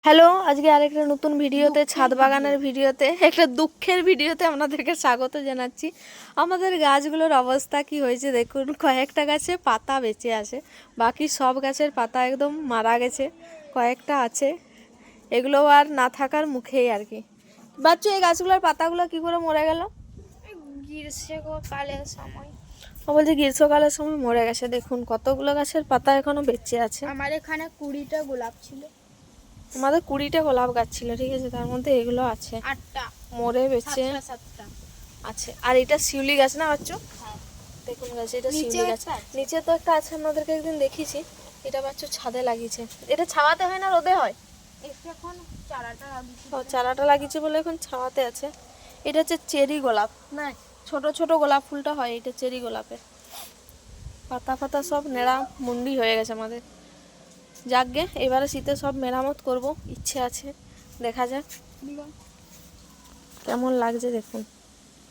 Hello, আজকে আরেকটা নতুন ভিডিওতে, ছাদ বাগানের ভিডিওতে, একটা দুঃখের ভিডিওতে আপনাদেরকে স্বাগত জানাচ্ছি। আমাদের গাছগুলোর অবস্থা কি হয়েছে দেখুন। কয়েকটা গাছে পাতা বেঁচে আছে, বাকি সব গাছের পাতা একদম মারা গেছে। কয়েকটা আছে, এগুলো আর না থাকার মুখেই আর কি। বাচ্চা, এই গাছগুলোর পাতাগুলো কি করে মরে গেল? গ্রীষ্মকালের সময়। ও বলছে গ্রীষ্মকালের সময় মরে গেছে। দেখুন কতগুলো গাছের পাতা এখনো বেঁচে আছে। আমার এখানে 20টা গোলাপ ছিল। আমাদের 20টা গোলাপ গাছ ছিল, ঠিক আছে, তার মধ্যে এগুলো আছে 8টা, মরে বেঁচে 7টা আছে। আর এটা শিউলি গাছ না বাচ্চু? হ্যাঁ। দেখুন গাছ, এটা নিচে শিউলি গাছ। একটা আছে। নিচে তো একটা আছে, আপনাদেরকে একদিন দেখিয়েছি। এটা বাচ্চু ছাদে লাগিয়েছে। এটা ছাওয়াতে হয় না রোদে হয়? একটু এখন চারাটা লাগিয়েছি। ও, চারাটা লাগিয়েছে বলে এখন ছাওয়াতে আছে। এটা হচ্ছে চেরি গোলাপ, না ছোট ছোট গোলাপ ফুলটা হয়, এটা চেরি গোলাপের। পাতা ফাতা সব নেড়া মুন্ডি হয়ে গেছে আমাদের। যাকগে, এবারে শীতে সব মেরামত করব, ইচ্ছে আছে, দেখা যাক কেমন লাগছে দেখুন।